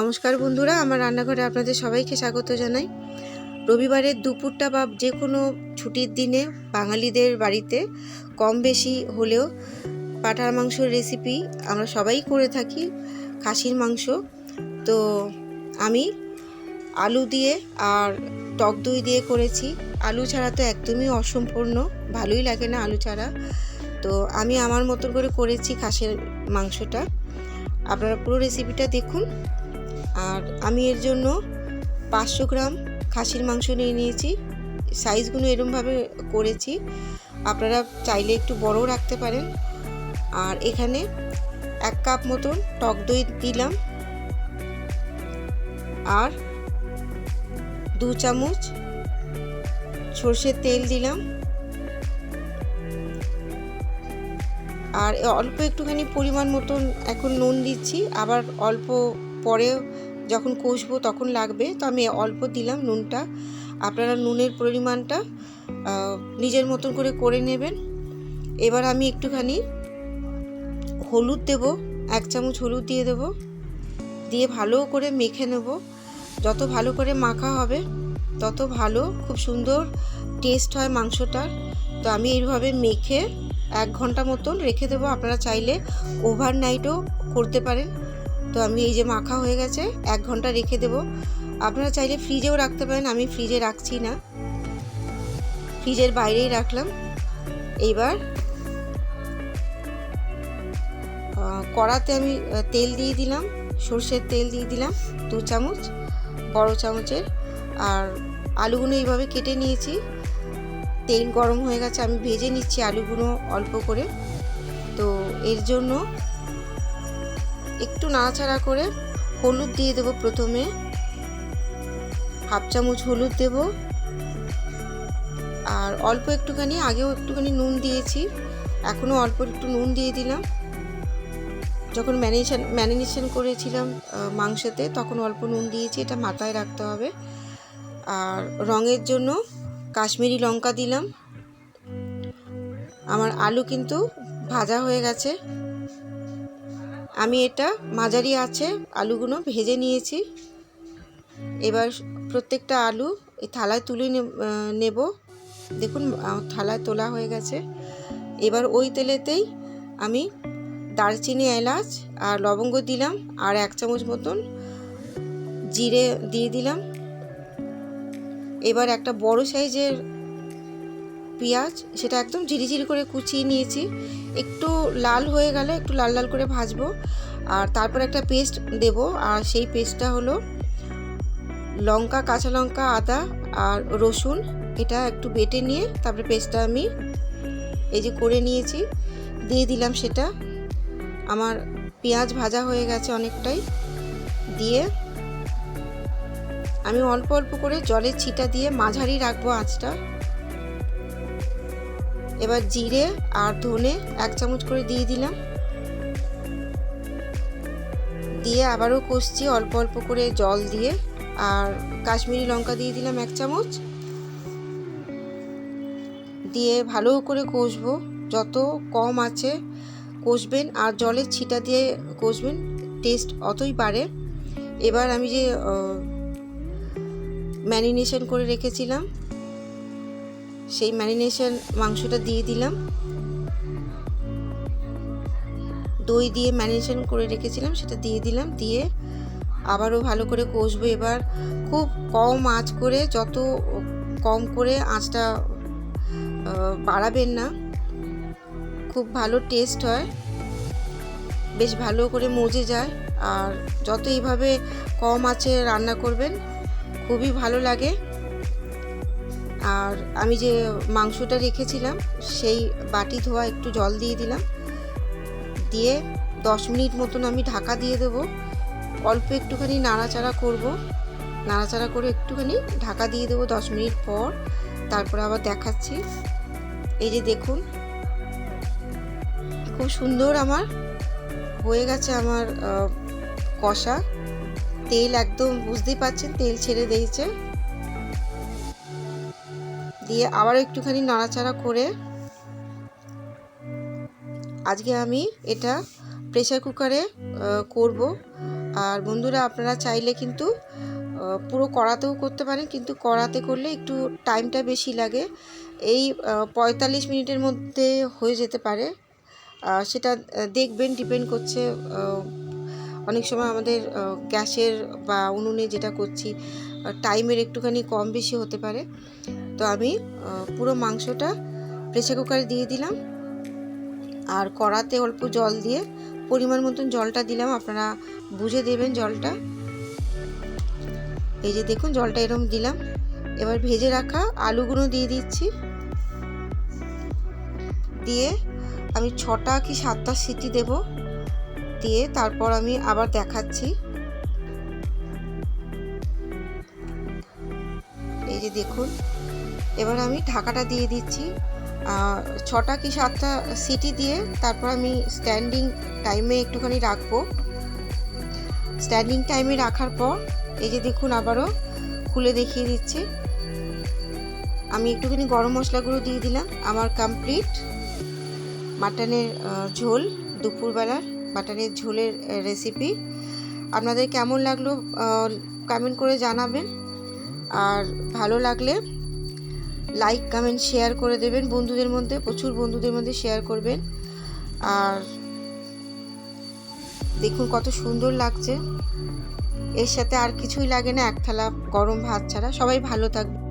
নমস্কার বন্ধুরা, আমার রান্নাঘরে আপনাদের সবাইকে স্বাগত জানাই। রবিবারের দুপুরটা বা যে কোনো ছুটির দিনে বাঙালিদের বাড়িতে কম বেশি হলেও পাঁঠার মাংসর রেসিপি আমরা সবাই করে থাকি, খাসির মাংস। তো আমি আলু দিয়ে আর টক দই দিয়ে করেছি। আলু ছাড়া তো একদমই অসম্পূর্ণ, ভালোই লাগে না আলু ছাড়া। তো আমি আমার মতন করে করেছি খাসির মাংসটা। আপনারা পুরো রেসিপিটা দেখুন। আর আমি এর জন্য 500 গ্রাম খাসির মাংস নিয়ে নিয়েছি। সাইজগুলো এরকমভাবে করেছি, আপনারা চাইলে একটু বড়ও রাখতে পারেন। আর এখানে 1 কাপ মতন টক দই দিলাম, আর 2 চামচ সরষের তেল দিলাম, আর অল্প একটুখানি পরিমাণ মতন এখন নুন দিচ্ছি। আবার অল্প পরে যখন কষবো তখন লাগবে, তো আমি অল্প দিলাম নুনটা। আপনারা নুনের পরিমাণটা নিজের মতন করে নেবেন। এবার আমি একটুখানি হলুদ দেব, 1 চামচ হলুদ দিয়ে দেব, দিয়ে ভালো করে মেখে নেব। যত ভালো করে মাখা হবে তত ভালো, খুব সুন্দর টেস্ট হয় মাংসটার। তো আমি এইভাবে মেখে 1 ঘন্টা মতন রেখে দেবো। আপনারা চাইলে ওভারনাইটও করতে পারেন। তো আমি এই যে মাখা হয়ে গেছে, 1 ঘন্টা রেখে দেব। আপনারা চাইলে ফ্রিজেও রাখতে পারেন, আমি ফ্রিজে রাখছি না, ফ্রিজের বাইরেই রাখলাম। এইবার কড়াতে আমি তেল দিয়ে দিলাম, সরষের তেল দিয়ে দিলাম 2 চামচ, বড় চামচের। আর আলুগুলো এইভাবে কেটে নিয়েছি। তেল গরম হয়ে গেছে, আমি ভেজে নিচ্ছি আলুগুলো অল্প করে। তো এর জন্য একটু নাড়াচাড়া করে হলুদ দিয়ে দেবো। প্রথমে 1/2 চামচ হলুদ দেব, আর অল্প একটুখানি, আগেও একটুখানি নুন দিয়েছি, এখনও অল্প একটু নুন দিয়ে দিলাম। যখন ম্যারিনেশন করেছিলাম মাংসতে তখন অল্প নুন দিয়েছি, এটা মাথায় রাখতে হবে। আর রঙের জন্য কাশ্মীরি লঙ্কা দিলাম। আমার আলু কিন্তু ভাজা হয়ে গেছে, আমি এটা মাঝারি আছে আলুগুলো ভেজে নিয়েছি। এবার প্রত্যেকটা আলু এই থালায় তুলে নেব। দেখুন থালায় তোলা হয়ে গেছে। এবার ওই তেলেতেই আমি দারচিনি, এলাচ আর লবঙ্গ দিলাম, আর 1 চামচ মতন জিরে দিয়ে দিলাম। এবার একটা বড় সাইজের পেঁয়াজ, সেটা একদম ঝিরিঝিরি করে কুচিয়ে নিয়েছি। একটু লাল হয়ে গেলে একটু লাল লাল করে ভাজবো। আর তারপর একটা পেস্ট দেব, আর সেই পেস্টটা হলো লঙ্কা, কাঁচা লঙ্কা, আদা আর রসুন। এটা একটু বেটে নিয়ে তারপরে পেস্টটা আমি এই যে করে নিয়েছি দিয়ে দিলাম। সেটা আমার পেঁয়াজ ভাজা হয়ে গেছে অনেকটাই। দিয়ে আমি অল্প অল্প করে জলের ছিটা দিয়ে মাঝারি রাখবো আঁচটা। এবার জিরে আর ধনে 1 চামচ করে দিয়ে দিলাম, দিয়ে আবারও কষছি অল্প অল্প করে জল দিয়ে। আর কাশ্মীরি লঙ্কা দিয়ে দিলাম 1 চামচ, দিয়ে ভালো করে কষবো। যত কম আছে কষবেন আর জলের ছিটা দিয়ে কষবেন, টেস্ট অতই বাড়ে। এবার আমি যে ম্যারিনেশন করে রেখেছিলাম সেই ম্যারিনেশন মাংসটা দিয়ে দিলাম, দই দিয়ে ম্যারিনেশন করে রেখেছিলাম সেটা দিয়ে দিলাম, দিয়ে আবারও ভালো করে কষবো। এবার খুব কম আঁচ করে, যত কম করে আঁচটা বাড়াবেন না, খুব ভালো টেস্ট হয়, বেশ ভালো করে মজে যায়। আর যত এইভাবে কম আঁচে রান্না করবেন খুবই ভালো লাগে। আর আমি যে মাংসটা রেখেছিলাম সেই বাটি ধোয়া একটু জল দিয়ে দিলাম, দিয়ে 10 মিনিট মতন আমি ঢাকা দিয়ে দেবো। অল্প একটুখানি নাড়াচাড়া করব, নাড়াচাড়া করে একটুখানি ঢাকা দিয়ে দেবো 10 মিনিট পর। তারপর আবার দেখাচ্ছি। এই যে দেখুন খুব সুন্দর আমার হয়ে গেছে আমার কষা। তেল একদম বুঝতেই পাচ্ছেন তেল ছেড়ে দিয়েছে। দিয়ে আবার একটুখানি নাড়াচাড়া করে আজকে আমি এটা প্রেসার কুকারে করব। আর বন্ধুরা আপনারা চাইলে কিন্তু পুরো কড়াতেও করতে পারেন, কিন্তু কড়াতে করলে একটু টাইমটা বেশি লাগে। এই 45 মিনিটের মধ্যে হয়ে যেতে পারে, সেটা দেখবেন, ডিপেন্ড করছে। অনেক সময় আমাদের গ্যাসের বা উনুনে যেটা করছি টাইমের একটুখানি কম বেশি হতে পারে। তো আমি পুরো মাংসটা প্রেসার কুকারে দিয়ে দিলাম, আর কড়াতে অল্প জল দিয়ে পরিমাণ মতন জলটা দিলাম, আপনারা বুঝে দেবেন জলটা। এই যে দেখুন জলটা এরকম দিলাম। এবার ভেজে রাখা আলুগুলো দিয়ে দিচ্ছি, দিয়ে আমি 6টা কি 7টা সিটি দেব, দিয়ে তারপর আমি আবার দেখাচ্ছি। এই যে দেখুন, এবার আমি ঢাকাটা দিয়ে দিচ্ছি। 6টা কি 7টা সিটি দিয়ে তারপর আমি স্ট্যান্ডিং টাইমে একটুখানি রাখবো। স্ট্যান্ডিং টাইমে রাখার পর এই যে দেখুন আবারও খুলে দেখিয়ে দিচ্ছি। আমি একটুখানি গরম মশলা গুঁড়ো দিয়ে দিলাম। আমার কমপ্লিট মাটনের ঝোল, দুপুরবেলার মাটনের ঝোলের রেসিপি। আপনাদের কেমন লাগলো কমেন্ট করে জানাবেন, আর ভালো লাগলে লাইক কমেন্ট শেয়ার করে দেবেন বন্ধুদের মধ্যে, প্রচুর বন্ধুদের মধ্যে শেয়ার করবেন। আর দেখুন কত সুন্দর লাগছে, এর সাথে আর কিছুই লাগে না, এক থালা গরম ভাত ছাড়া। সবাই ভালো থাকবে।